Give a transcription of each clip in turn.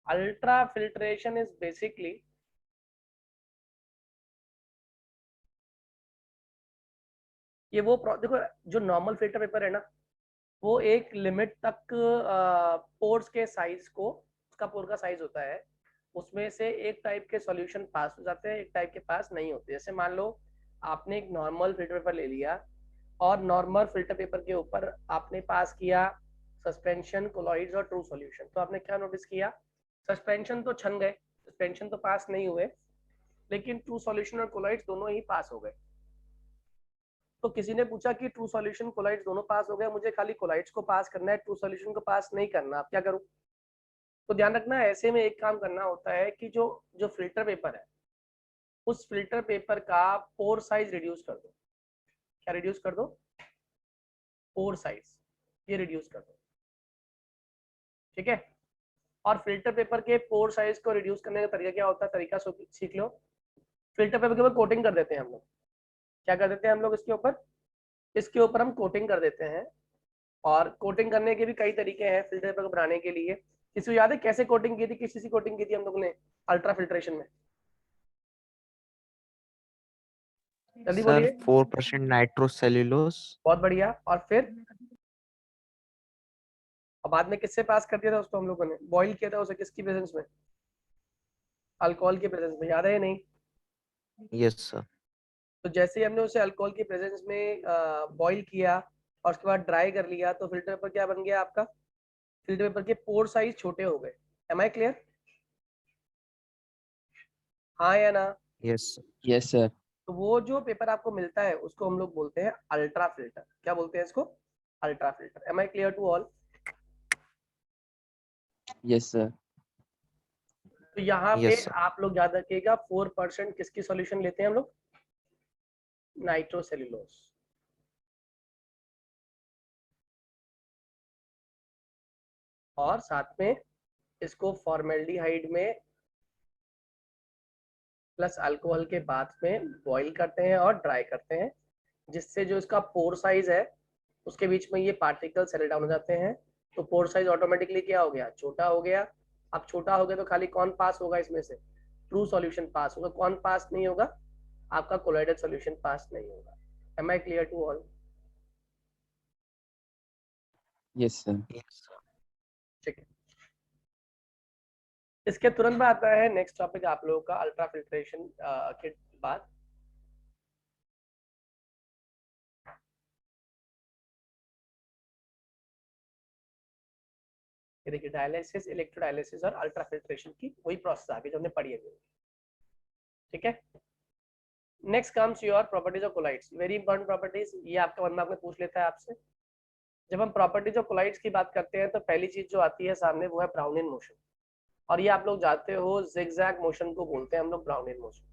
Ultra filtration is basically ये वो देखो, जो नॉर्मल फिल्टर पेपर है ना, वो एक लिमिट तक पोर्स के साइज को, उसका पोर का साइज होता है, उसमें से एक टाइप के सॉल्यूशन पास हो जाते हैं, एक टाइप के पास नहीं होते। जैसे मान लो आपने एक नॉर्मल फिल्टर पेपर ले लिया और नॉर्मल फिल्टर पेपर के ऊपर आपने पास किया सस्पेंशन, कोलॉइड्स और ट्रू सॉल्यूशन, तो आपने क्या नोटिस किया, सस्पेंशन तो छन गए, सस्पेंशन तो पास नहीं हुए, लेकिन ट्रू सॉल्यूशन और कोलॉइड्स दोनों ही पास हो गए। तो किसी ने पूछा कि ट्रू सॉल्यूशन कोलाइड्स दोनों पास हो गए, मुझे खाली कोलाइड्स को पास करना है, ट्रू सॉल्यूशन को पास नहीं करना, आप क्या करूं? तो ध्यान रखना, ऐसे में एक काम करना होता है कि जो जो फिल्टर पेपर है, उस फिल्टर पेपर का पोर साइज रिड्यूस कर दो। क्या रिड्यूस कर दो? पोर साइज, ये रिड्यूस कर दो, ठीक है। और फिल्टर पेपर के पोर साइज को रिड्यूस करने का तरीका क्या होता है, तरीका सीख लो। फिल्टर पेपर के ऊपर कोटिंग कर देते हैं हम लोग। क्या कर देते हैं हम लोग? इसके ऊपर हम कोटिंग कर देते हैं। और कोटिंग करने के भी कई तरीके हैं फिल्टर पेपर को बनाने के लिए। किसी को याद है कैसे कोटिंग की थी, किस चीज की कोटिंग की थी हम लोगों ने अल्ट्रा फिल्ट्रेशन में? जल्दी सर बोलिए। 4% नाइट्रोसेल्यूलोज। बहुत बढ़िया। और फिर और बाद में किससे पास कर दिया था उसको? हम लोगों ने बॉईल किया था उसे, किसकी प्रेजेंस में? अल्कोहल की प्रेजेंस में, याद है या नहीं? Yes sir. तो जैसे ही हमने उसे अल्कोहल की प्रेजेंस में बॉईल किया और उसके बाद ड्राई कर लिया, तो फिल्टर पेपर क्या बन गया आपका? फिल्टर पेपर के पोर साइज छोटे हो गए। Am I clear? हाँ या ना? Yes yes sir. तो वो जो पेपर आपको मिलता है उसको हम लोग बोलते हैं अल्ट्रा फिल्टर। क्या बोलते हैं इसको? Ultra filter. Am I clear to all? Yes sir. तो यहाँ पे यस सर। आप लोग याद रखिएगा 4% किसकी सॉल्यूशन लेते हैं हम लोग? नाइट्रोसेल्यूलोज। और साथ में इसको फॉर्मेल्डिहाइड में प्लस अल्कोहल के बाद में बॉईल करते हैं और ड्राई करते हैं, जिससे जो इसका पोर साइज है उसके बीच में ये पार्टिकल सेटल डाउन हो जाते हैं। तो पोर साइज ऑटोमेटिकली क्या हो गया? छोटा हो गया। अब छोटा हो गया तो खाली कौन पास होगा इसमें से? ट्रू सॉल्यूशन पास होगा। कौन पास नहीं होगा? आपका कोलाइडल सॉल्यूशन पास नहीं होगा। Am I clear to all? Yes sir. ठीक है। इसके तुरंत बाद आता है नेक्स्ट टॉपिक आप लोगों का अल्ट्रा फिल्ट्रेशन के बाद। ये देखिए, डायलिसिस, इलेक्ट्रोडायलिसिस और अल्ट्रा फिल्ट्रेशन की वही प्रोसेस आगे जो हमने पढ़ी है, ठीक है। Next comes your properties of colloids. Very important properties, ये आपका बंदा आपने पूछ लेता है आपसे। जब हम प्रॉपर्टीज ऑफ कोलाइड्स की बात करते हैं तो पहली चीज जो आती है सामने वो है ब्राउनियन मोशन। और ये आप लोग जानते हो जिगजैग मोशन को बोलते हैं हम लोग ब्राउनियन मोशन।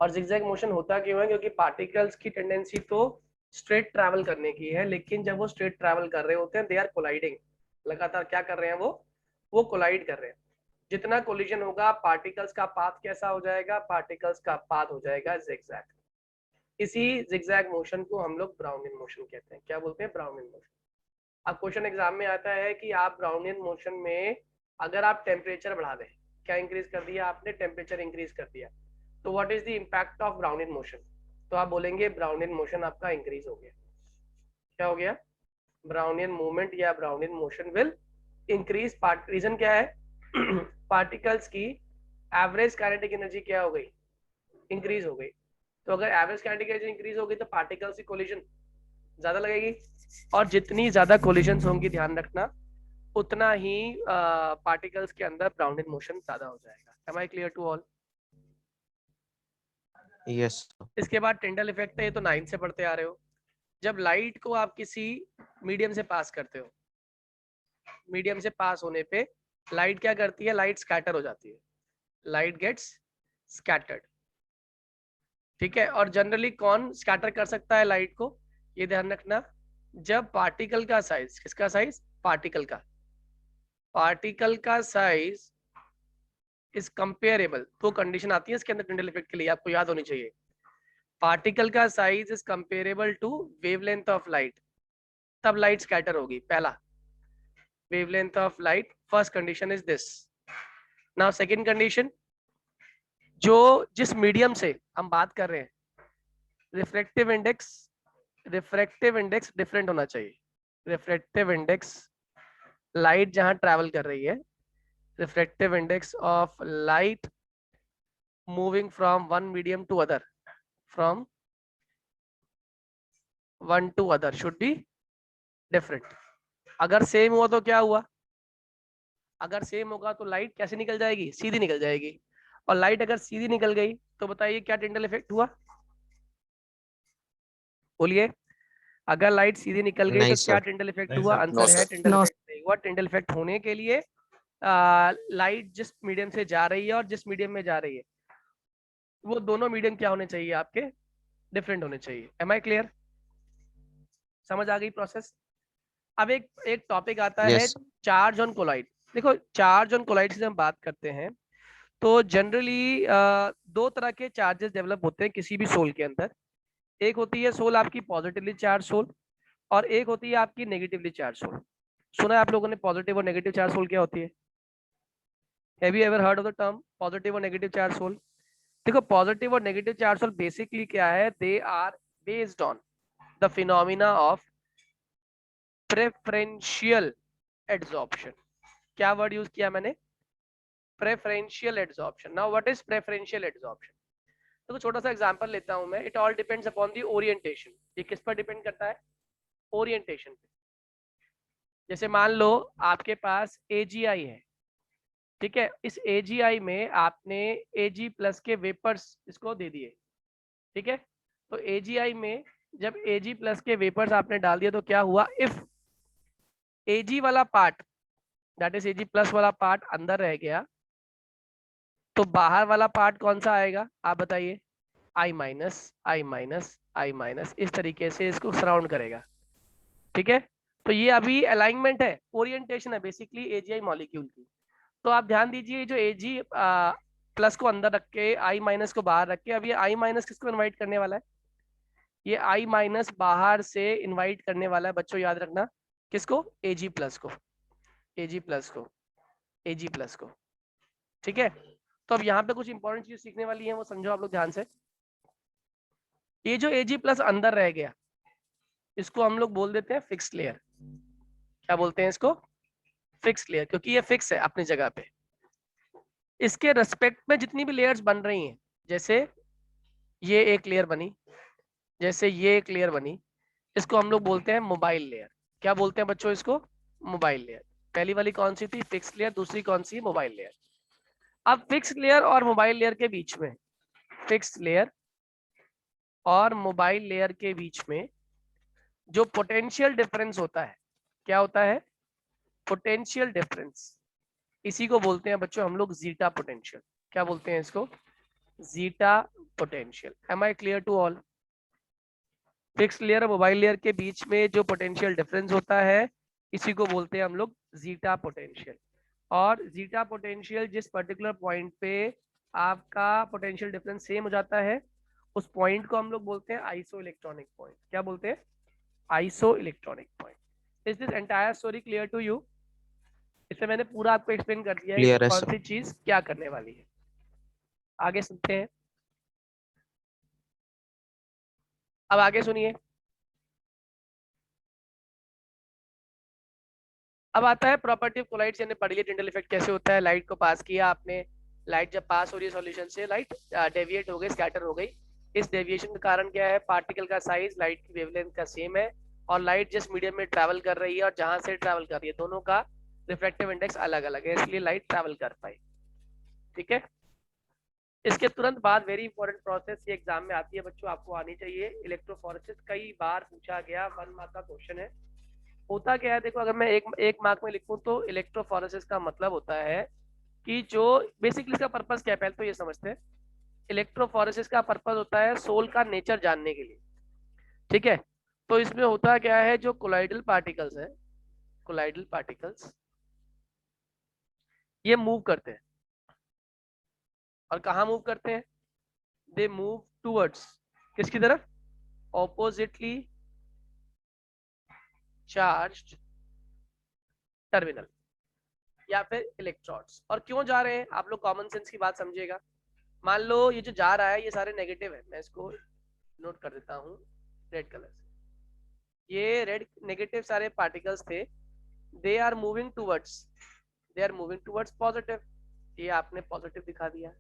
और जिगजैग मोशन होता क्यों है? क्योंकि पार्टिकल्स की टेंडेंसी तो स्ट्रेट ट्रैवल करने की है, लेकिन जब वो स्ट्रेट ट्रैवल कर रहे होते हैं दे आर कोलाइडिंग। लगातार क्या कर रहे हैं वो कोलाइड कर रहे हैं। जितना कोलिजन होगा पार्टिकल्स का पाथ कैसा हो जाएगा? पार्टिकल्स का पाथ हो जाएगा जिगजैग। इसी जिगजैग मोशन को हम लोग ब्राउनियन मोशन कहते हैं। क्या बोलते हैं? Brownian motion. अब क्वेश्चन एग्जाम में आता है कि आप ब्राउनियन मोशन में अगर आप टेम्परेचर बढ़ा दें, क्या इंक्रीज कर दिया आपने? टेम्परेचर इंक्रीज कर दिया, तो what is the impact of Brownian motion? तो आप बोलेंगे ब्राउनियन मोशन आपका इंक्रीज हो गया। क्या हो गया? ब्राउनियन मूवमेंट या Brownian motion will increase. Reason क्या है? पार्टिकल्स की एवरेज काइनेटिक एनर्जी क्या हो गई? इंक्रीज हो गई। तो अगर एवरेज काइनेटिक एनर्जी इंक्रीज हो गई तो पार्टिकल्स की कोलिजन ज्यादा लगेगी, और जितनी ज्यादा कोलिजन होंगी, ध्यान रखना, उतना ही पार्टिकल्स के अंदर ब्राउनियन मोशन ज्यादा हो जाएगा। Am I clear to all? Yes. इसके बाद टिंडल इफेक्ट है, ये तो 9 से पढ़ते आ रहे हो। जब लाइट को आप किसी मीडियम से पास करते हो, मीडियम से पास होने पे लाइट क्या करती है? लाइट स्कैटर हो जाती है, लाइट गेट्स स्कैटर्ड, ठीक है। और जनरली कौन स्कैटर कर सकता है लाइट को? ये ध्यान रखना, जब पार्टिकल का साइज, किसका साइज? पार्टिकल का साइज इज कंपेरेबल। तो कंडीशन आती है इसके अंदर टिंडल इफेक्ट के लिए, आपको याद होनी चाहिए। पार्टिकल का size is comparable to wavelength of light, तब लाइट स्कैटर होगी। पहला, wavelength of light, first condition is this. Now second condition, जो जिस मीडियम से हम बात कर रहे हैं, रिफ्रैक्टिव इंडेक्स डिफरेंट होना चाहिए। रिफ्रैक्टिव इंडेक्स, लाइट जहां ट्रैवल कर रही है, refractive index of light moving from one medium to other, from one to other should be different. अगर सेम हुआ तो क्या हुआ, अगर सेम होगा तो लाइट कैसे निकल जाएगी, सीधी निकल जाएगी। और लाइट अगर सीधी निकल गई तो बताइए क्या टिंडल इफेक्ट हुआ, बोलिए। अगर लाइट सीधी निकल गई नहीं तो क्या सर। टिंडल इफेक्ट नहीं हुआ, सर। आंसर है सर। टिंडल इफेक्ट नहीं हुआ। टिंडल इफेक्ट होने के लिए लाइट जिस मीडियम से जा रही है और जिस मीडियम में जा रही है, वो दोनों मीडियम क्या होने चाहिए आपके, डिफरेंट होने चाहिए। एम आई क्लियर, समझ आ गई प्रोसेस। अब एक टॉपिक आता है यस। Charge on colloid. देखो चार्ज ऑन कोलाइड से हम बात करते हैं तो जनरली दो तरह के चार्जेस डेवलप होते हैं किसी भी सोल के अंदर। एक होती है सोल आपकी पॉजिटिवली चार्ज सोल, और एक होती है आपकी नेगेटिवली चार्ज सोल। सुना है आप लोगों ने पॉजिटिव और नेगेटिव चार्ज सोल क्या होती है? Have you ever heard of the term positive और नेगेटिव चार्ज सोल? देखो पॉजिटिव और नेगेटिव चार्ज सोल बेसिकली क्या है, they are based on the phenomena of preferential adsorption. क्या वर्ड यूज किया मैंने, preferential adsorption. Now what is preferential adsorption? तो छोटा सा एग्जांपल लेता हूं मैं। It all depends upon the orientation. ये किस पर डिपेंड करता है, ओरिएंटेशन पे। जैसे मान लो आपके पास AGI है, ठीक है, इस AGI में आपने Ag प्लस के वेपर्स इसको दे दिए, ठीक है। तो AGI में जब Ag प्लस के वेपर्स आपने डाल दिया तो क्या हुआ, इफ Ag वाला part that is Ag plus वाला पार्ट अंदर रह गया तो बाहर वाला पार्ट कौन सा आएगा आप बताइए, I minus I minus I minus, इस तरीके से इसको सराउंड करेगा, ठीक है। तो ये अभी अलाइनमेंट है, ओरिएंटेशन है बेसिकली AGI मॉलिक्यूल की। तो आप ध्यान दीजिए जो Ag प्लस को अंदर रख के I माइनस को बाहर रख के, अब ये I माइनस किसको इनवाइट करने वाला है, ये I माइनस बाहर से इनवाइट करने वाला है बच्चों, याद रखना किसको, Ag प्लस को, Ag प्लस को, Ag प्लस को, ठीक है। तो अब यहाँ पे कुछ इंपॉर्टेंट चीज सीखने वाली है, वो समझो आप लोग ध्यान से। ये जो Ag प्लस अंदर रह गया इसको हम लोग बोल देते हैं फिक्स लेयर। क्या बोलते हैं इसको, फिक्स लेयर, क्योंकि ये फिक्स है अपनी जगह पे। इसके रेस्पेक्ट में जितनी भी लेयर्स बन रही हैं, जैसे ये एक लेयर बनी, जैसे ये एक लेयर बनी, इसको हम लोग बोलते हैं मोबाइल लेयर। क्या बोलते हैं बच्चों इसको, मोबाइल लेयर। पहली वाली कौन सी थी, फिक्स लेयर, दूसरी कौन सी, मोबाइल लेयर। अब फिक्स लेयर और मोबाइल लेयर के बीच में, फिक्स लेयर और मोबाइल लेयर के बीच में जो पोटेंशियल डिफरेंस होता है, क्या होता है, पोटेंशियल डिफरेंस, इसी को बोलते हैं बच्चों हम लोग जीटा पोटेंशियल। क्या बोलते हैं इसको, zeta potential. Am I clear to all? Fix layer और मोबाइल लेयर के बीच में जो पोटेंशियल डिफरेंस होता है इसी को बोलते हैं हम लोग जीटा पोटेंशियल। और जीटा पोटेंशियल जिस पर्टिकुलर पॉइंट पे आपका पोटेंशियल डिफरेंस सेम हो जाता है उस पॉइंट को हम लोग बोलते हैं आइसो इलेक्ट्रॉनिक पॉइंट। क्या बोलते हैं, iso electronic point. Is this entire story clear to you? इसमें मैंने पूरा आपको एक्सप्लेन कर दिया है क्लियर कि है कौन सर। सी चीज क्या करने वाली है। आगे सुनते हैं, अब आगे सुनिए। अब आता है प्रॉपर्टी ऑफ कोलाइड्स, यानी पढ़ लिया टिंडल इफेक्ट कैसे होता है। लाइट को पास किया आपने, लाइट जब पास हो रही है सॉल्यूशन से, लाइट डेविएट हो गई, स्कैटर हो गई। इस डेविएशन का कारण क्या है, पार्टिकल का साइज लाइट की वेवलेंथ का सेम है, और लाइट जिस मीडियम में ट्रैवल कर रही है और जहां से ट्रैवल कर रही है दोनों का रिफ्रैक्टिव इंडेक्स अलग अलग है, इसलिए लाइट ट्रैवल कर पाई, ठीक है। इसके तुरंत बाद वेरी इंपॉर्टेंट प्रोसेस, ये एग्जाम में आती है बच्चों, आपको आनी चाहिए, इलेक्ट्रोफोरेसिस। कई बार पूछा गया, 1 मार्क का क्वेश्चन है। होता क्या है, देखो अगर मैं एक मार्क में लिखूं तो इलेक्ट्रोफोरेसिस का मतलब होता है कि जो बेसिकली इसका पर्पस क्या है, पहले तो ये समझते हैं। इलेक्ट्रोफोरेसिस का पर्पस होता है सोल का नेचर जानने के लिए, ठीक है। तो इसमें होता क्या है, जो कोलाइडल पार्टिकल्स है, कोलाइडल पार्टिकल्स ये मूव करते हैं, और कहाँ मूव करते हैं, दे मूव टूवर्ड्स, किसकी तरफ, ऑपोजिटली चार्ज्ड टर्मिनल, या फिर इलेक्ट्रॉन्स। और क्यों जा रहे हैं आप लोग कॉमन सेंस की बात समझिएगा। मान लो ये जो जा रहा है ये सारे नेगेटिव है, मैं इसको नोट कर देता हूँ रेड कलर से। ये रेड नेगेटिव सारे पार्टिकल्स थे, they are moving towards positive, ये आपने पॉजिटिव दिखा दिया।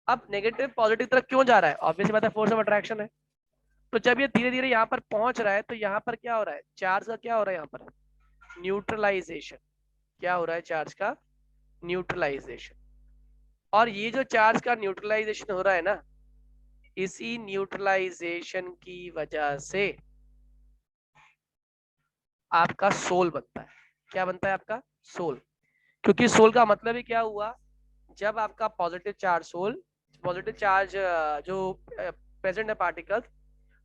अब नेगेटिव पॉजिटिव तरफ क्यों जा रहा है, ऑब्वियसली बात है फोर्स ऑफ अट्रैक्शन है। तो जब ये धीरे धीरे यहाँ पर पहुंच रहा है तो यहाँ पर क्या हो रहा है, चार्ज का क्या हो रहा है, यहाँ पर न्यूट्रलाइजेशन। क्या हो रहा है, चार्ज का न्यूट्रलाइजेशन। और ये जो चार्ज का न्यूट्रलाइजेशन हो रहा है ना, इसी न्यूट्रलाइजेशन की वजह से आपका सोल बनता है। क्या बनता है आपका सोल, क्योंकि सोल का मतलब ही क्या हुआ, जब आपका पॉजिटिव चार्ज जो प्रेजेंट है पार्टिकल्स,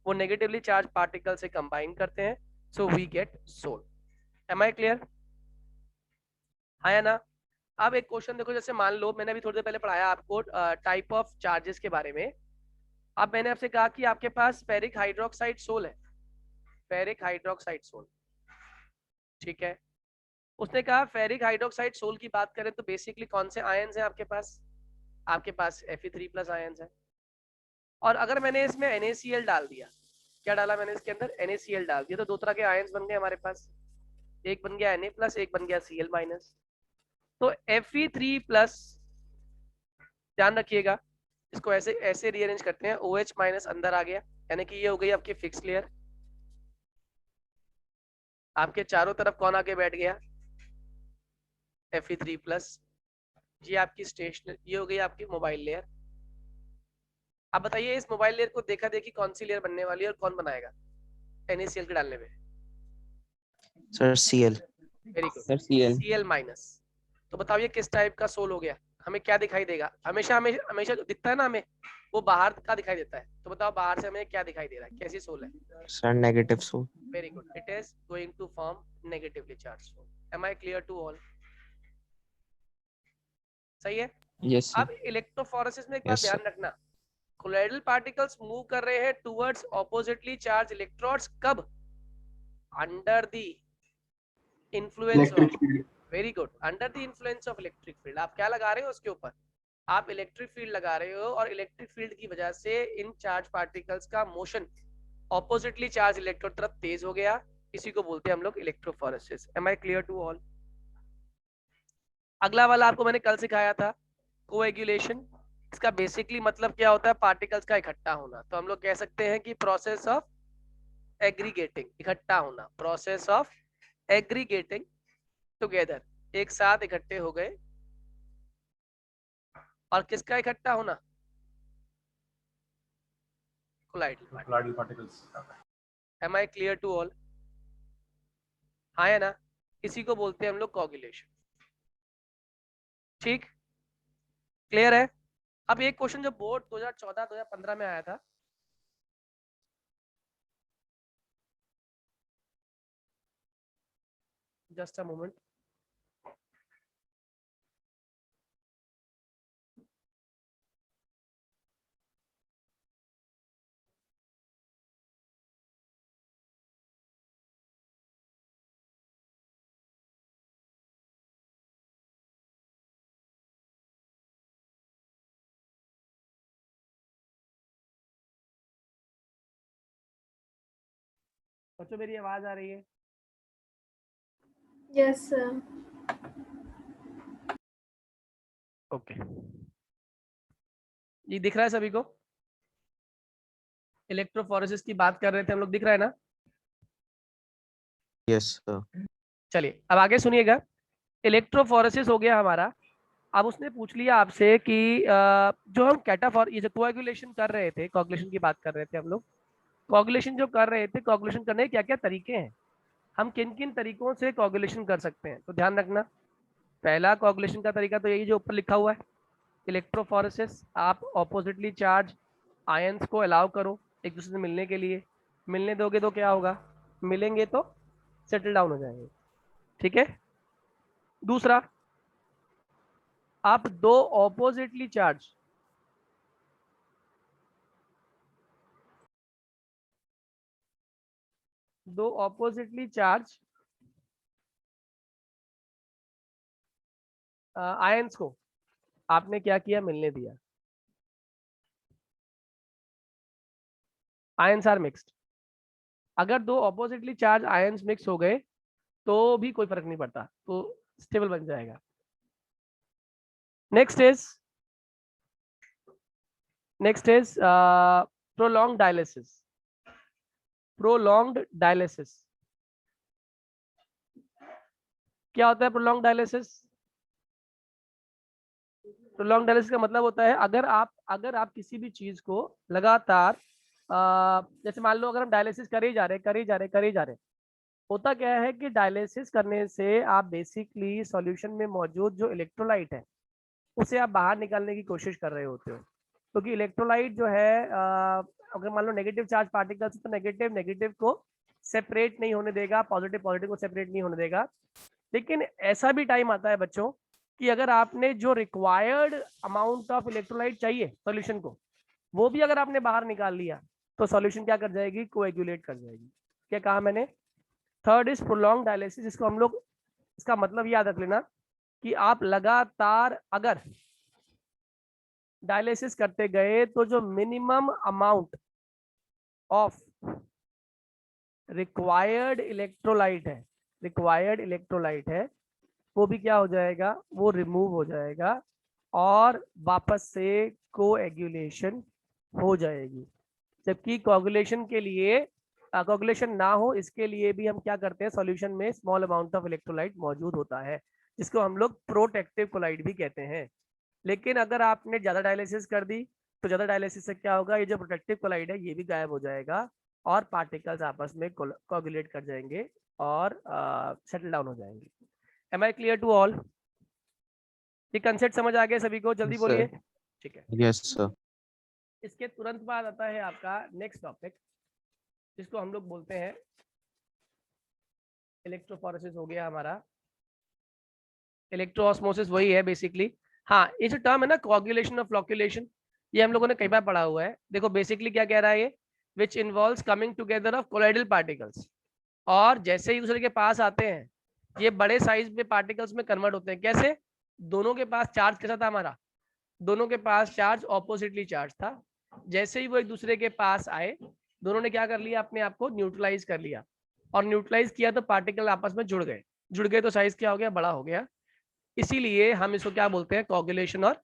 वो नेगेटिवली चार्ज पार्टिकल से कंबाइन करते हैं, so we get sol. Am I clear, हाँ या ना। अब एक क्वेश्चन देखो, जैसे मान लो मैंने अभी थोड़ी देर पहले पढ़ाया आपको टाइप ऑफ चार्जेस के बारे में। अब मैंने आपसे कहा कि आपके पास फेरिक हाइड्रोक्साइड सोल है, फेरिक हाइड्रोक्साइड सोल, ठीक है। उसने कहा फेरिक हाइड्रोक्साइड सोल की बात करें तो बेसिकली कौन से आयन्स हैं आपके पास, आपके पास Fe3+ आयन्स है। और अगर मैंने इसमें NaCl डाल दिया, क्या डाला मैंने इसके अंदर, NaCl डाल दिया, तो दो तरह के आयन्स बन गए हमारे पास, एक बन गया Na+, एक बन गया Cl-। तो Fe3+, ध्यान रखिएगा इसको ऐसे ऐसे रीअरेंज करते हैं, OH- अंदर आ गया, यानी कि ये हो गई आपकी फिक्स लेयर। आपके चारों तरफ कौन आके बैठ गया, Fe3+। ये आपकी स्टेशनरी, ये हो गई आपकी मोबाइल लेयर। अब बताइए इस मोबाइल लेयर को देखा देखी कौन सी लेयर बनने वाली है और कौन बनाएगा NaCl के डालने में, sir Cl। Very good, sir Cl। Cl-। तो बताओ ये किस टाइप का सोल हो गया, हमें क्या दिखाई देगा, हमेशा हमेशा हमेशा जो दिखता है ना हमें, वो बाहर का दिखाई देता है। तो बताओ बाहर से हमें क्या दिखाई दे रहा है, कैसी सोल है, sir negative sol. Very good, it is going to form negatively charge sol. Am I clear to all, सही है। Yes sir. अब इलेक्ट्रोफोरेसिस में एक बात यस ध्यान सर। रखना, कोलाइडल पार्टिकल्स मूव कर रहे हैं टुवर्ड्स ऑपोजिटली चार्ज इलेक्ट्रोड्स, कब, under the influence of, very good, under the influence of electric field. आप क्या लगा रहे हो उसके ऊपर, आप इलेक्ट्रिक फील्ड लगा रहे हो, और इलेक्ट्रिक फील्ड की वजह से इन चार्ज पार्टिकल्स का मोशन ऑपोजिटली चार्ज इलेक्ट्रोड तरफ तेज हो गया, इसी को बोलते हैं हम लोग electrophoresis. Am I clear to all. अगला वाला आपको मैंने कल सिखाया था, कोएगुलेशन। इसका बेसिकली मतलब क्या होता है, पार्टिकल्स का इकट्ठा होना। तो हम लोग कह सकते हैं कि प्रोसेस ऑफ एग्रीगेटिंग, इकट्ठा होना, प्रोसेस ऑफ एग्रीगेटिंग टुगेदर, एक साथ इकट्ठे हो गए। और किसका इकट्ठा होना, colloidal particles. Am I clear to all, हाँ या ना। इसी को बोलते हैं हम लोग कोगुलेशन, ठीक, क्लियर है। अब एक क्वेश्चन जो बोर्ड 2014-2015 में आया था, जस्ट अ मोमेंट, बच्चों मेरी आवाज आ रही है, यस सर। ओके, ये दिख रहा है सभी को, इलेक्ट्रोफोरेसिस की बात कर रहे थे हम लोग, दिख रहा है ना। Yes sir. चलिए अब आगे सुनिएगा, इलेक्ट्रोफोरेसिस हो गया हमारा। अब उसने पूछ लिया आपसे कि जो हम कैटाफॉर, ये जो कोएगुलेशन कर रहे थे, कोगुलेशन की बात कर रहे थे हम लोग, कोगुलेशन जो कर रहे थे, कोगुलेशन करने के क्या क्या तरीके हैं, हम किन किन तरीकों से कोगुलेशन कर सकते हैं। तो ध्यान रखना, पहला कोगुलेशन का तरीका तो यही जो ऊपर लिखा हुआ है, इलेक्ट्रोफोरेसिस। आप ऑपोजिटली चार्ज आयंस को अलाउ करो एक दूसरे से मिलने के लिए, मिलने दोगे तो क्या होगा, मिलेंगे तो सेटल डाउन हो जाएंगे, ठीक है। दूसरा, आप दो ऑपोजिटली चार्ज, दो ऑपोजिटली चार्ज आयंस को आपने क्या किया, मिलने दिया, आयंस आर मिक्स्ड। अगर दो ऑपोजिटली चार्ज आयंस मिक्स हो गए तो भी कोई फर्क नहीं पड़ता, तो स्टेबल बन जाएगा। Next is prolong dialysis. Prolonged dialysis क्या होता है? प्रोलॉन्ग डायलिसिस, प्रोलॉन्ग डायलिसिस का मतलब होता है अगर आप किसी भी चीज को लगातार जैसे मान लो अगर हम डायलिसिस करे ही जा रहे, होता क्या है कि डायलिसिस करने से आप बेसिकली सॉल्यूशन में मौजूद जो इलेक्ट्रोलाइट है उसे आप बाहर निकालने की कोशिश कर रहे होते हो, क्योंकि इलेक्ट्रोलाइट जो है अगर मान लो नेगेटिव चार्ज पार्टिकल्स तो नेगेटिव को सेपरेट नहीं होने देगा, पॉजिटिव को सेपरेट नहीं होने देगा। लेकिन ऐसा भी टाइम आता है बच्चों कि अगर आपने जो रिक्वायर्ड अमाउंट ऑफ इलेक्ट्रोलाइट चाहिए सॉल्यूशन को, वो भी अगर आपने बाहर निकाल लिया तो सॉल्यूशन क्या कर जाएगी? कोएगुलेट कर जाएगी। क्या कहा मैंने? थर्ड इज प्रोलॉन्ग डायलिसिस, जिसको हम लोग, इसका मतलब याद रख लेना कि आप लगातार अगर डायलिसिस करते गए तो जो minimum amount of required electrolyte है वो भी क्या हो जाएगा? वो रिमूव हो जाएगा और वापस से कोएगुलेशन हो जाएगी। जबकि कोएगुलेशन के लिए कोएगुलेशन ना हो इसके लिए भी हम क्या करते हैं, सॉल्यूशन में स्मॉल अमाउंट ऑफ इलेक्ट्रोलाइट मौजूद होता है, जिसको हम लोग प्रोटेक्टिव कोलाइट भी कहते हैं। लेकिन अगर आपने ज्यादा डायलिसिस कर दी तो ज्यादा डायलिसिस से क्या होगा? ये जो प्रोटेक्टिव कोलाइट है ये भी गायब हो जाएगा और पार्टिकल्स आपस में कोएगुलेट कर जाएंगे और सेटल डाउन हो जाएंगे। Am I clear to all? ये कंसेप्ट समझ आ गया सभी को? जल्दी Yes, बोलिए। sir. ठीक है, Yes, sir. इसके तुरंत बाद आता है आपका नेक्स्ट टॉपिक, जिसको हम लोग बोलते हैं इलेक्ट्रोफोरेसिस। हो गया हमारा इलेक्ट्रोऑस्मोसिस, वही है बेसिकली। हाँ, ये जो टर्म है ना कोआगुलेशन और फ्लोक्युलेशन, ये हम लोगों ने कई बार पढ़ा हुआ है। देखो बेसिकली क्या कह रहा है ये, which involves coming together of colloidal particles, और जैसे ही दूसरे के पास आते हैं ये बड़े साइज में पार्टिकल्स में कन्वर्ट होते हैं। कैसे? दोनों के पास चार्ज कैसा था हमारा? दोनों के पास चार्ज ऑपोजिटली चार्ज था। जैसे ही वो एक दूसरे के पास आए दोनों ने क्या कर लिया? अपने आप को न्यूट्रलाइज कर लिया, और न्यूट्रलाइज किया तो पार्टिकल आपस में जुड़ गए तो साइज क्या हो गया? बड़ा हो गया। इसीलिए हम इसको क्या बोलते हैं? कोआगुलेशन और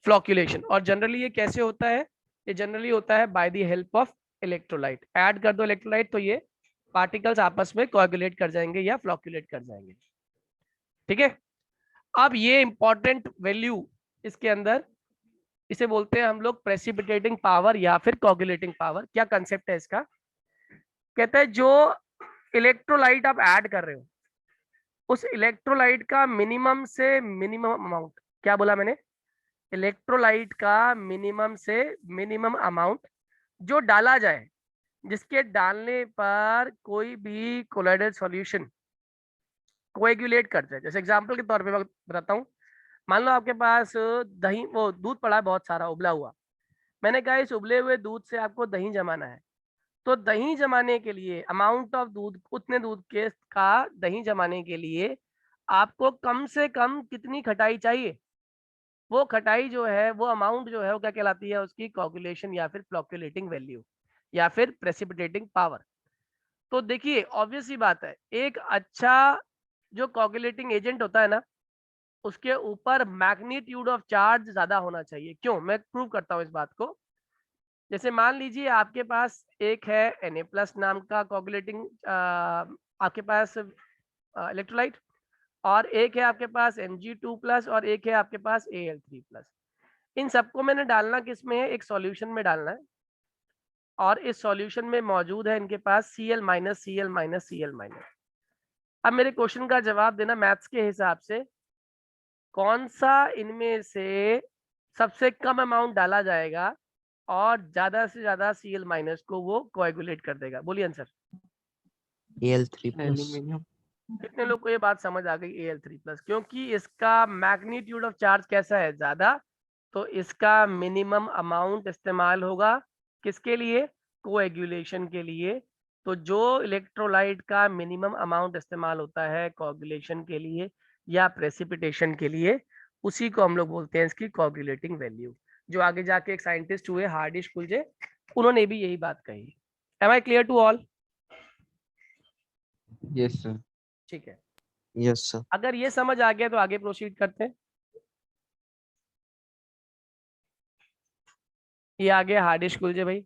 फ्लोक्युलेशन। और जनरली ये कैसे होता है? ये जनरली होता है by the help of electrolyte. Add कर दो इलेक्ट्रोलाइट तो ये पार्टिकल्स आपस में कोआगुलेट कर जाएंगे या फ्लोक्युलेट कर जाएंगे। ठीक है, अब ये इंपॉर्टेंट वैल्यू इसके अंदर, इसे बोलते हैं हम लोग प्रेसिपिटेटिंग पावर या फिर कोआगुलेटिंग पावर। क्या कंसेप्ट है इसका? कहते हैं जो इलेक्ट्रोलाइट आप ऐड कर रहे हो उस इलेक्ट्रोलाइट का मिनिमम से मिनिमम अमाउंट, क्या बोला मैंने? इलेक्ट्रोलाइट का मिनिमम से मिनिमम अमाउंट जो डाला जाए, जिसके डालने पर कोई भी कोलाइडल सॉल्यूशन कोएगुलेट कर जाए। जैसे एग्जांपल के तौर पे मैं बताता हूँ, मान लो आपके पास दही, वो दूध पड़ा है बहुत सारा उबला हुआ। मैंने कहा इस उबले हुए दूध से आपको दही जमाना है, तो दही जमाने के लिए अमाउंट ऑफ दूध, उतने दूध के का दही जमाने के लिए आपको कम से कम कितनी खटाई चाहिए? वो खटाई जो है, वो अमाउंट जो है, वो क्या कहलाती है? उसकी कोआगुलेशन या फिर फ्लोक्युलेटिंग वैल्यू या फिर प्रेसिपिटेटिंग पावर। तो देखिए ऑब्वियस सी बात है, एक अच्छा जो कोआगुलेटिंग एजेंट होता है ना, उसके ऊपर मैग्नीट्यूड ऑफ चार्ज ज्यादा होना चाहिए। क्यों? मैं प्रूव करता हूँ इस बात को। जैसे मान लीजिए आपके पास एक है Na+ नाम का कोआगुलेटिंग आपके पास इलेक्ट्रोलाइट, और एक है आपके पास Mg2+ और एक है आपके पास Al3+। इन सबको मैंने डालना किस में है? एक सॉल्यूशन में डालना है, और इस सॉल्यूशन में मौजूद है इनके पास Cl-Cl-Cl-। अब मेरे क्वेश्चन का जवाब देना मैथ्स के हिसाब से, कौन सा इनमें से सबसे कम अमाउंट डाला जाएगा और ज्यादा से ज्यादा Cl- को वो कोएगुलेट कर देगा? बोलिए आंसर। Al3+. Aluminium. कितने लोग को ये बात समझ आ गई? Al3+, क्योंकि इसका मैग्नीट्यूड ऑफ चार्ज कैसा है? ज्यादा, तो इसका मिनिमम अमाउंट इस्तेमाल होगा किसके लिए? कोएगुलेशन के लिए। तो जो इलेक्ट्रोलाइट का मिनिमम अमाउंट इस्तेमाल होता है कोएगुलेशन के लिए या प्रेसिपिटेशन के लिए, उसी को हम लोग बोलते हैं इसकी कोगुलेटिंग वैल्यू। जो आगे जाके एक साइंटिस्ट हुए हार्डिश कुलजे, उन्होंने भी यही बात कही। Am I clear to all? Yes, sir. ठीक है, Yes, sir. अगर ये समझ आ गया तो आगे प्रोसीड करते हैं। ये आ गया हार्डिश कुलजे भाई।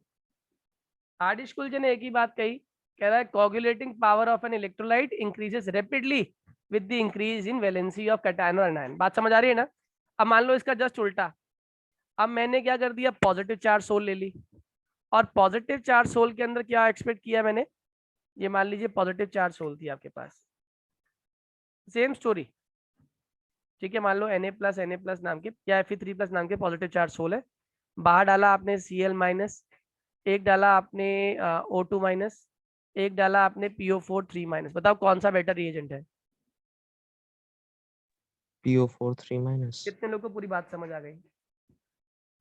हार्डिश कुलजे ने एक ही बात कही, कह रहा है coagulating power of an electrolyte increases rapidly with the increase in valency of cation और एनायन। बात समझ आ रही है ना? अब मान लो इसका जस्ट उल्टा, अब मैंने क्या कर दिया, पॉजिटिव चार्ज सोल ले ली, और पॉजिटिव चार्ज सोल के अंदर क्या एक्सपेक्ट किया मैंने, ये मान लीजिए पॉजिटिव चार्ज सोल थी आपके पास, सेम स्टोरी, ठीक है, मान लो Na+ नाम के या Fe3+ नाम के पॉजिटिव चार्ज सोल है, बाहर डाला आपने Cl-, एक डाला आपने O2-, एक डाला आपने PO4 3-। बताओ कौन सा बेटर रिएजेंट है? PO4 3-। कितने लोगों को पूरी बात समझ आ गई,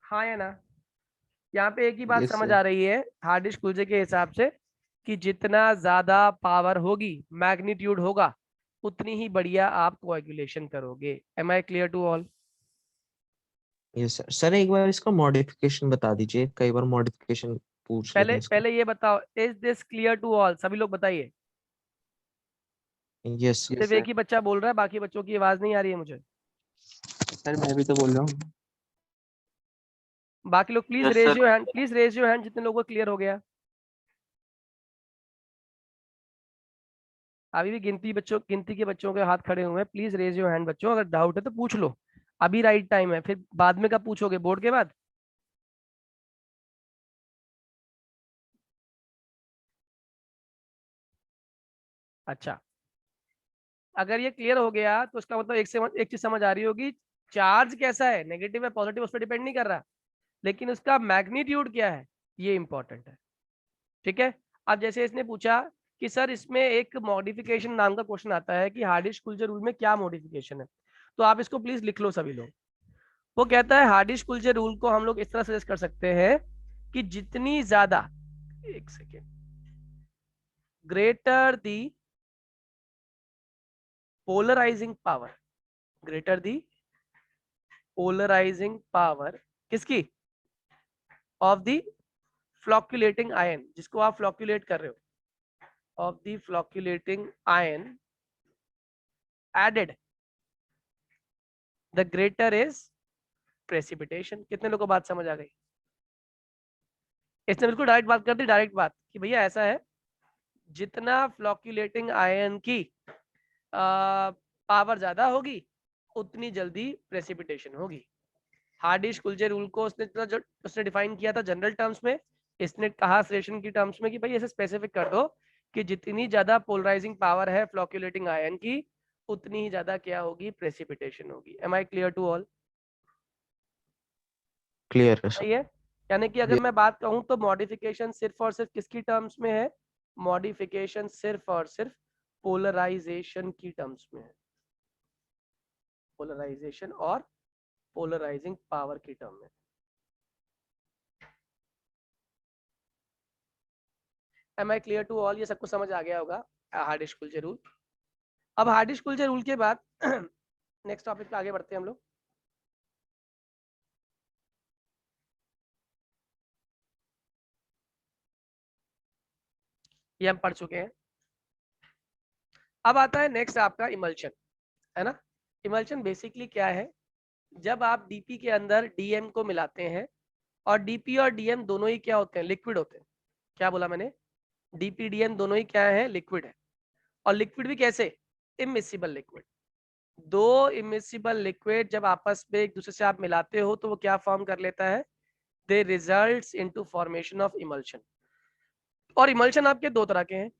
हाँ या ना? यहाँ पे एक ही बात Yes, समझ sir. आ रही है हार्डिश कुलजे के हिसाब से, कि जितना ज्यादा पावर होगी, मैग्नीट्यूड होगा, उतनी ही बढ़िया आप कोएगुलेशन करोगे। Am I clear to all? Yes, sir. Sir एक बार इसका मॉडिफिकेशन बता दीजिए, कई बार मॉडिफिकेशन पूछ लेते पहले हैं इसका। पहले ये बताओ, is this clear to all? सभी लोग बताइए। Yes, sir. Yes, सिर्फ sir. एक ही बच्चा बोल रहा है, बाकी बच्चों की आवाज नहीं आ रही है मुझे। सर मैं भी तो बोल रहा हूँ। बाकी लोग please Yes, raise sir. Your hand, please raise your hand जितने लोगों को क्लियर हो गया। अभी भी गिनती के बच्चों के हाथ खड़े हुए हैं, प्लीज रेज योर हैंड बच्चों, अगर डाउट है तो पूछ लो, अभी राइट टाइम है, फिर बाद में कब पूछोगे, बोर्ड के बाद? अच्छा, अगर ये क्लियर हो गया तो इसका मतलब एक चीज समझ आ रही होगी, चार्ज कैसा है, नेगेटिव है पॉजिटिव, उस पर डिपेंड नहीं कर रहा, लेकिन उसका मैग्नीट्यूड क्या है, ये इंपॉर्टेंट है। ठीक है, अब जैसे इसने पूछा कि सर इसमें एक मॉडिफिकेशन नाम का क्वेश्चन आता है कि हार्डिश कुलजे रूल में क्या मॉडिफिकेशन है, तो आप इसको प्लीज लिख लो सभी लोग। वो कहता है हार्डिश कुलजे रूल को हम लोग इस तरह सजेस्ट कर सकते हैं कि जितनी ज्यादा, एक second, greater the polarising power, greater the polarising power किसकी, ऑफ द फ्लॉक्यूलेटिंग आयन, जिसको आप फ्लॉक्यूलेट कर रहे हो, of the flocculating ion added, the greater is precipitation. कितने लोगों को बात समझ आ गई? इसने बिल्कुल डायरेक्ट बात कर दी, डायरेक्ट बात कि भैया ऐसा है, जितना फ्लॉक्यूलेटिंग आयन की पावर ज्यादा होगी, उतनी जल्दी प्रेसिपिटेशन होगी। हार्डिश कुलजे रूल को उसने डिफाइन किया था जनरल टर्म्स में, इसने कहा सेशन की टर्म्स में कि भाई ऐसे स्पेसिफिक कर दो कि जितनी ज्यादा पोलराइजिंग पावर है फ्लॉक्यूलेटिंग आयन की, उतनी ही ज्यादा क्या होगी, प्रेसिपिटेशन होगी। Am I clear to all? Clear है सर। सही है, यानी कि अगर मैं बात कहूं तो मॉडिफिकेशन सिर्फ और सिर्फ किसकी टर्म्स में है, मॉडिफिकेशन सिर्फ और सिर्फ पोलराइजेशन की टर्म्स में है, पोलराइजेशन और पोलराइजिंग पावर की टर्म में। Am I clear to all? ये सबको समझ आ गया होगा हार्डिश कुलजे रूल। अब हार्डिश कुलजे रूल के बाद नेक्स्ट टॉपिक पे आगे बढ़ते हैं हम लोग। ये हम पढ़ चुके हैं। अब आता है नेक्स्ट आपका इमल्शन, है ना? इमल्शन बेसिकली क्या है, जब आप डीपी के अंदर डीएम को मिलाते हैं, और डीपी और डीएम दोनों ही क्या होते हैं, लिक्विड होते हैं। क्या बोला मैंने? डीपी डीएम दोनों ही क्या है, लिक्विड है। और लिक्विड भी कैसे, इमिसिबल लिक्विड। दो इमिसिबल लिक्विड जब आपस में एक दूसरे से आप मिलाते हो तो वो क्या फॉर्म कर लेता है, they results into formation of emulsion. और इमल्शन आपके दो तरह के हैं,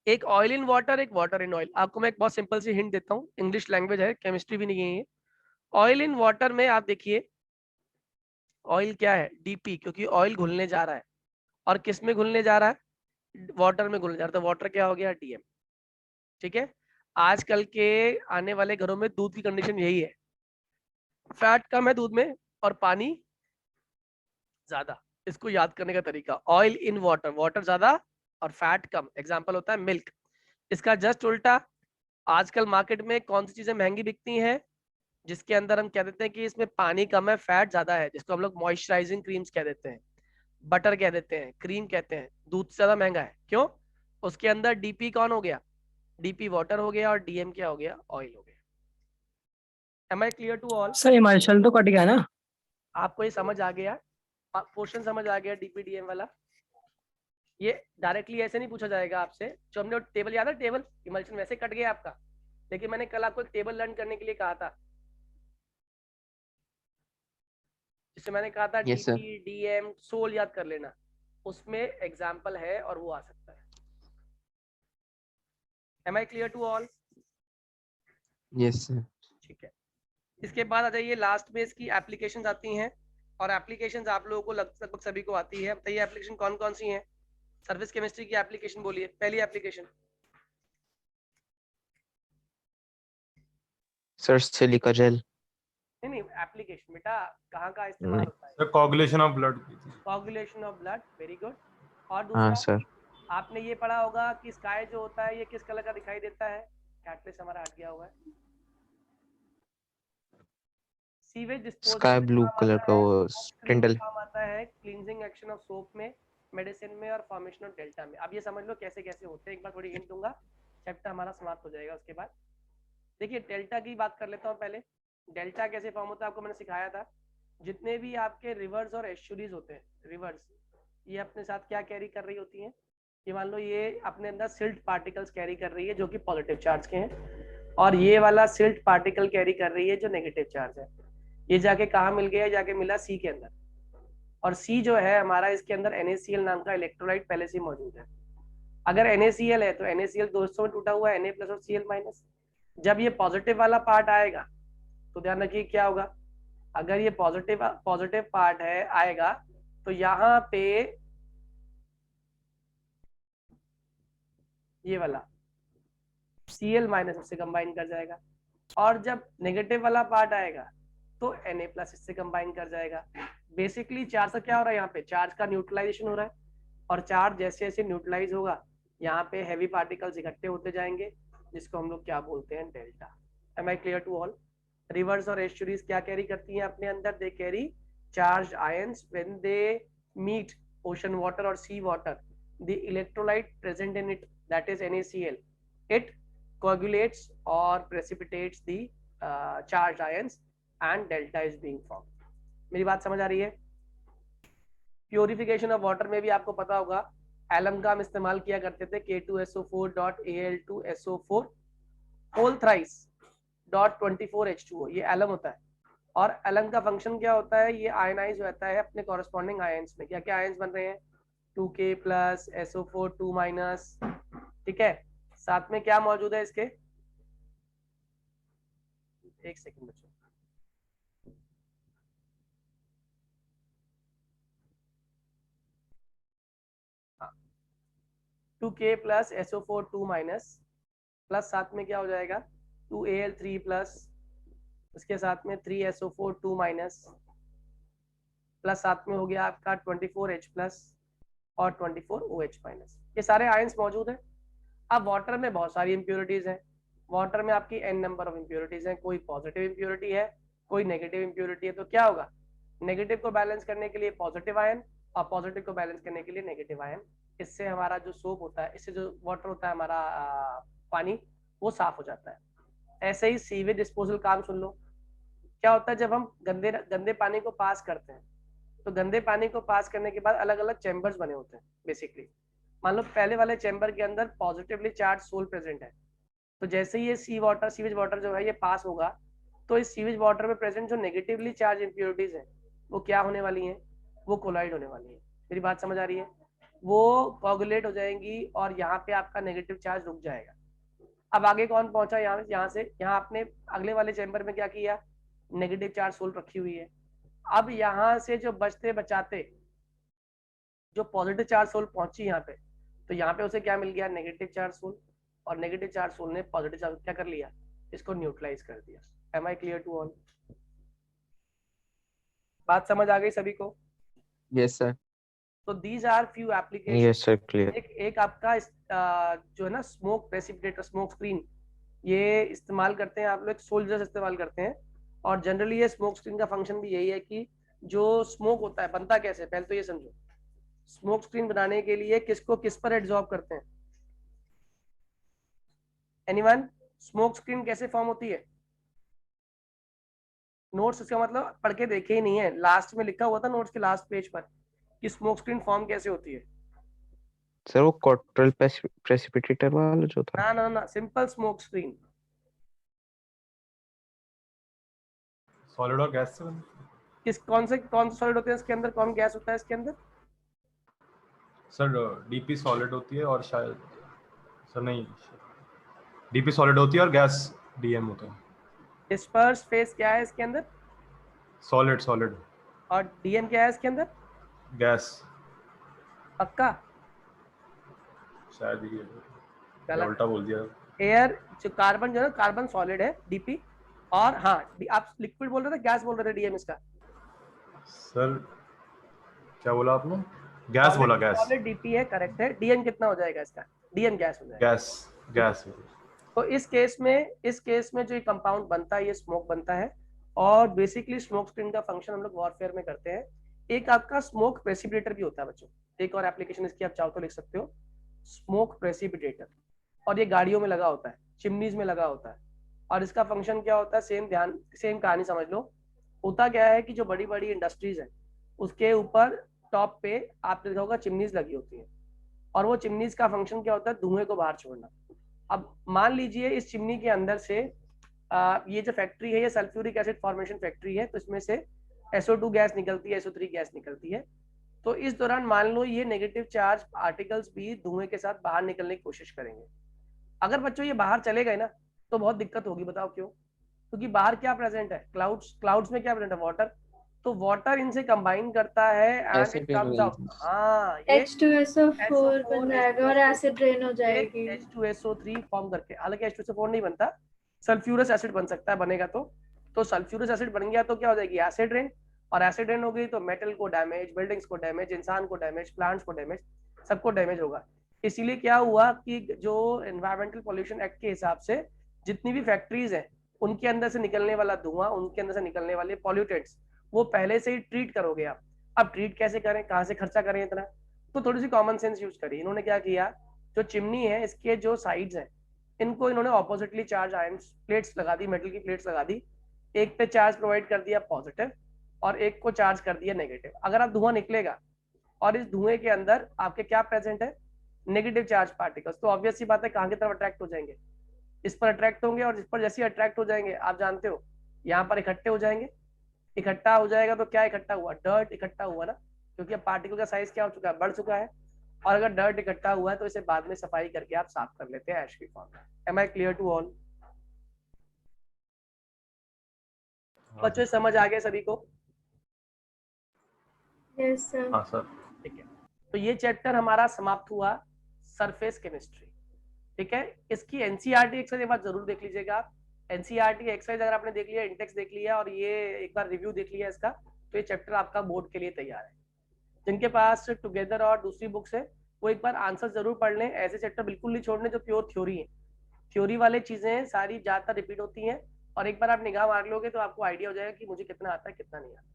एक ऑयल इन वाटर, एक वाटर इन ऑयल। आपको मैं एक बहुत सिंपल सी हिंट देता हूँ, इंग्लिश लैंग्वेज है, केमिस्ट्री भी नहीं है ये। ऑयल इन वाटर में आप देखिए, ऑयल क्या है, डीपी, क्योंकि ऑयल घुलने जा रहा है, और किस में घुलने जा रहा है, वाटर में घुलने जा रहा है, तो वाटर क्या हो गया, डीएम। ठीक है, आजकल के आने वाले घरों में दूध की कंडीशन यही है, फैट कम है दूध में और पानी ज्यादा। इसको याद करने का तरीका, ऑयल इन वाटर, वाटर ज्यादा और फैट कम, एग्जांपल होता है मिल्क। इसका जस्ट उल्टा, आजकल मार्केट में कौन सी चीजें महंगी बिकती हैं, जिसके अंदर हम कह देते हैं कि इसमें पानी कम है, फैट ज्यादा है, जिसको हम लोग मॉइस्चराइजिंग क्रीम्स कह देते हैं, बटर कह देते हैं, क्रीम कहते हैं, दूध से ज्यादा महंगा है। क्यों? उसके अंदर डीपी कौन हो गया? डीपी वाटर हो गया और डीएम क्या हो गया? ऑयल हो गया। Am I clear to all? Sir Himachal तो कट गया ना? आपको ये समझ आ गया? क्वेश्चन समझ आ गया डीपी डीएम वाला? ये डायरेक्टली ऐसे नहीं पूछा जाएगा आपसे। जो हमने टेबल याद है, टेबल इमल्शन वैसे कट गया आपका, लेकिन मैंने कल आपको एक टेबल लर्न करने के लिए कहा था, जिससे मैंने कहा था Yes, sir. DP DM sol याद कर लेना, उसमें एग्जाम्पल है और वो आ सकता है। Am I clear to all? Yes, sir. ठीक है, इसके बाद आ जाइए लास्ट में इसकी एप्लीकेशंस आती हैं, और एप्लीकेशंस आप लोगों को लगभग सभी को आती है। बताइए एप्लीकेशन कौन कौन सी हैं? सर्विस केमिस्ट्री की एप्लीकेशन बोलिए, पहली एप्लीकेशन। Sir silica gel. नहीं नहीं, एप्लीकेशन बेटा कहाँ का इस्तेमाल होता है? Sir coagulation of blood. Coagulation of blood, very good. और हाँ दूसरा सर। आपने ये पढ़ा होगा कि स्काई जो होता है ये किस कलर का दिखाई देता है? कैटलिस्ट हमारा हट गया हुआ है। सीवेज डिस्पोजल स्काई में ब्लू काम कलर आता का है, वो mostly टिंडल। काम आता है क्लींजिंग एक्शन ऑफ सोप में, मेडिसिन में और फॉर्मेशन ऑफ डेल्टा में। अब ये समझ लो कैसे कैसे होते हैं, एक बार थोड़ी हिंट दूंगा, चैप्टर हमारा समाप्त हो जाएगा उसके बाद। देखिए डेल्टा की बात कर लेता हूँ पहले। डेल्टा कैसे फॉर्म होता है आपको मैंने सिखाया था। जितने भी आपके रिवर्स और एस्चुरीज होते हैं, रिवर्स ये अपने साथ क्या कैरी कर रही होती हैं? ये मान लो ये अपने अंदर सिल्ट पार्टिकल्स कैरी कर रही है जो कि पॉजिटिव चार्ज के हैं, और ये वाला सिल्ट पार्टिकल कैरी कर रही है जो नेगेटिव चार्ज है। ये जाके कहाँ मिल गया? जाके मिला सी के अंदर, और सी जो है हमारा, इसके अंदर NaCl नाम का इलेक्ट्रोलाइट पहले से मौजूद है। अगर NaCl है तो NaCl दो हिस्सों में टूटा हुआ है, Na+ और Cl-। जब ये पॉजिटिव वाला पार्ट आएगा तो ध्यान रखिए क्या होगा। अगर ये पॉजिटिव पार्ट है आएगा तो यहाँ पे ये वाला Cl- इससे कंबाइन कर जाएगा, और जब नेगेटिव वाला पार्ट आएगा तो Na+ इससे कंबाइन कर जाएगा। बेसिकली चार्ज का क्या हो रहा है? यहाँ पे चार्ज का न्यूट्रलाइजेशन हो रहा है, और चार्ज जैसे जैसे न्यूट्रलाइज होगा यहाँ पे हैवी पार्टिकल्स इकट्ठे होते जाएंगे, जिसको हम लोग क्या बोलते हैं? Delta. Am I clear to all? Rivers और एस्चुरीज क्या कैरी करती हैं अपने अंदर? They carry charge ions when they meet ocean water और sea water, the electrolyte present in it, that is NaCl, it coagulates or precipitates the charged ions and delta is being formed। मेरी बात समझ आ रही है? Purification of water में भी आपको पता होगा एलम का हम इस्तेमाल किया करते थे, K2SO4.Al2SO4 होल थ्राइस .24H2O, ये एलम होता है। और एलम का फंक्शन क्या होता है? ये आयनाइज होता है अपने कॉरेस्पॉन्डिंग आयंस में। क्या क्या आयंस बन रहे हैं? 2K+ SO4 2-, ठीक है। साथ में क्या मौजूद है इसके? एक सेकंड बच्चों, हाँ, 2K+ SO4 2-, प्लस साथ में क्या हो जाएगा? 2Al3+, इसके साथ में 3SO4 2-, प्लस साथ में हो गया आपका 24H+ और 24OH-। ये सारे आयंस मौजूद हैं। अब वाटर में बहुत सारी इम्प्योरिटीज हैं। वाटर में आपकी n नंबर ऑफ इम्प्योरिटीज हैं। कोई पॉजिटिव इम्प्योरिटी है, कोई नेगेटिव इम्प्योरिटी है। तो क्या होगा? नेगेटिव को बैलेंस करने के लिए पॉजिटिव आयन, और पॉजिटिव को बैलेंस करने के लिए नेगेटिव आयन। इससे हमारा जो सोप होता है, इससे जो वाटर होता है हमारा पानी, वो साफ हो जाता है। ऐसे ही सीवेज डिस्पोजल काम सुन लो। क्या होता है जब हम गंदे पानी को पास करते हैं, तो गंदे पानी को पास करने के बाद अलग अलग चैम्बर्स बने होते हैं। बेसिकली मान लो पहले वाले चैम्बर के अंदर पॉजिटिवली चार्ज सोल प्रेजेंट है, तो जैसे ही ये सीवेज वाटर जो है ये पास होगा, तो इस सीवेज वाटर में प्रेजेंट जो नेगेटिवली चार्ज इम्प्योरिटीज हैं वो क्या होने वाली हैं? वो कोलाइड होने वाली है। मेरी बात समझ आ रही है? वो कोगुलेट हो जाएंगी और यहाँ पे आपका नेगेटिव चार्ज रुक जाएगा। अब आगे कौन पहुंचा? यहाँ से यहाँ आपने अगले वाले चैम्बर में क्या किया? नेगेटिव चार्ज सोल रखी हुई है। अब यहाँ से जो बचते बचाते जो पॉजिटिव चार्ज सोल पहुंची यहाँ पे, तो यहाँ पे उसे क्या मिल गया? नेगेटिव चार्ज सोल, और नेगेटिव चार्ज सोल ने पॉजिटिव चार्ज क्या कर लिया? इसको न्यूट्रलाइज कर दिया। Am I clear to all? बात समझ आ गई सभी को? Yes, sir. तो these are few application. Yes sir clear. एक आपका जो है ना स्मोक प्रेसिपिटेटर, स्मोक स्क्रीन, ये इस्तेमाल करते हैं आप लोग, सोल्जर्स इस्तेमाल करते हैं। और जनरली ये स्मोक स्क्रीन का फंक्शन भी यही है कि जो स्मोक होता है बनता कैसे, पहले तो ये समझो। स्मोक स्क्रीन बनाने के लिए किसको किस पर एब्जॉर्ब करते हैं? एनीवन? स्मोक स्क्रीन कैसे फॉर्म होती है? नोट्स इसका मतलब पढ़ के देखे ही नहीं है, लास्ट में लिखा हुआ था नोट्स के लास्ट पेज पर कि स्मोक स्क्रीन फॉर्म कैसे होती है। सर वो कॉर्ट्रल प्रेसिपिटेटर वाला जो था। ना ना ना, सिंपल स्मोक स्क्रीन। सॉलिड और गैस से किस कौन से सॉलिड होते हैं इसके अंदर, कौन गैस होता है इसके अंदर? सर डीपी सॉलिड होती है और शायद सर नहीं, डीपी सॉलिड होती है और गैस डीएम होता है। डिस्पर्स फेस क्या है इसके अंदर? Solid solid. और डीएम क्या है इसके अंदर? गैस। पक्का? शायद ये गलत। उल्टा बोल दिया। एयर जो कार्बन, जो है कार्बन सॉलिड है डीपी, और हाँ आप लिक्विड बोल रहे थे, गैस बोल रहे थे डीएम इसका? सर क्या बोला आपने? गैस बोला, गैस। सॉलिड डीपी है, करेक्ट है। डीएम कितना हो जाएगा इसका? डीएम गैस हो जाएगा। Gas gas. तो इस केस में जो ये कंपाउंड बनता है ये स्मोक बनता है। और बेसिकली स्मोक स्क्रीन का फंक्शन हम लोग वॉरफेयर में करते हैं। एक आपका स्मोक प्रेसिपिटेटर भी होता है बच्चों, एक और एप्लीकेशन इसकी आप चाहो तो लिख सकते हो, स्मोक प्रेसिपिटेटर। और ये गाड़ियों में लगा होता है, चिमनीज में लगा होता है। और इसका फंक्शन क्या होता है, सेम कहानी समझ लो। होता क्या है कि जो बड़ी बड़ी इंडस्ट्रीज है उसके ऊपर टॉप पे आपने देखा होगा चिमनीज लगी होती है, और वो चिमनीज का फंक्शन क्या होता है, धुएं को बाहर छोड़ना। अब मान लीजिए इस चिमनी के अंदर से ये जो फैक्ट्री है ये सल्फ्यूरिक एसिड फॉर्मेशन फैक्ट्री है, तो इसमें से SO2 गैस निकलती है, SO3 गैस निकलती है। तो इस दौरान मान लो ये नेगेटिव चार्ज पार्टिकल्स भी धुएं के साथ बाहर निकलने की कोशिश करेंगे। अगर बच्चों ये बाहर चले गए ना तो बहुत दिक्कत होगी, बताओ क्यों? क्योंकि बाहर क्या प्रेजेंट है, क्लाउड्स में क्या प्रेजेंट है, वाटर। तो वाटर इनसे कंबाइन करता है एंड इट कम्स आउट। हाँ, ये H2SO4 बन जाएगा और एसिड ड्रेन हो जाएगी। H2SO3 फॉर्म करके, हालांकि H2SO4 नहीं बनता, सल्फ्यूरस एसिड बन सकता है, बनेगा तो सल्फ्यूरस एसिड बन गया तो क्या हो जाएगी, एसिड रेन। और एसिड रेन हो गई तो मेटल को डैमेज, बिल्डिंग्स को डैमेज, इंसान को डैमेज, प्लांट्स को डैमेज, सबको डैमेज होगा। इसीलिए क्या हुआ कि जो एनवायरमेंटल पॉल्यूशन एक्ट के हिसाब से जितनी भी फैक्ट्रीज हैं उनके अंदर से निकलने वाला धुआं, उनके अंदर से निकलने वाले पॉल्यूटेंट्स, वो पहले से ही ट्रीट करोगे आप। अब ट्रीट कैसे करें, कहाँ से खर्चा करें इतना? तो थोड़ी सी कॉमन सेंस यूज करी। इन्होंने क्या किया, जो चिमनी है इसके जो साइड्स हैं इनको इन्होंने ऑपोजिटली चार्ज आयन प्लेट्स लगा दी, मेटल की प्लेट्स लगा दी। एक पे चार्ज प्रोवाइड कर दिया पॉजिटिव और एक को चार्ज कर दिया नेगेटिव। अगर आप धुआं निकलेगा और इस धुएं के अंदर आपके क्या प्रेजेंट है, नेगेटिव चार्ज पार्टिकल्स, तो ऑब्वियस सी बात है कहाँ की तरफ अट्रैक्ट हो जाएंगे, इस पर अट्रैक्ट होंगे। और इस पर जैसे अट्रैक्ट हो जाएंगे आप जानते हो यहाँ पर इकट्ठे हो जाएंगे। इकट्ठा हो जाएगा तो क्या इकट्ठा हुआ, डर्ट इकट्ठा हुआ ना, क्योंकि अब पार्टिकल का साइज क्या हो चुका है, बढ़ चुका है। और अगर डर्ट इकट्ठा हुआ है तो इसे बाद में सफाई करके आप साफ कर लेते हैं ऐश की फॉर्म में। Am I clear to all? बच्चों समझ आ गया सभी को? Yes sir. हाँ सर। ठीक है, तो ये चैप्टर हमारा समाप्त हुआ, सरफेस केमिस्ट्री। ठीक है, इसकी एनसीईआरटी एक्सरसाइज एक बार जरूर देख लीजिएगा आप। एनसीईआरटी एक्सरसाइज अगर आपने देख लिया, इंडेक्स देख लिया और ये एक बार रिव्यू देख लिया इसका, तो ये चैप्टर आपका बोर्ड के लिए तैयार है। जिनके पास टुगेदर और दूसरी बुक्स है वो एक बार आंसर जरूर पढ़ लें। ऐसे चैप्टर बिल्कुल नहीं छोड़ने जो प्योर थ्योरी है। थ्योरी वाले चीजें सारी ज्यादातर रिपीट होती हैं, और एक बार आप निगाह मार लोगे तो आपको आइडिया हो जाएगा कि मुझे कितना आता है कितना नहीं आता।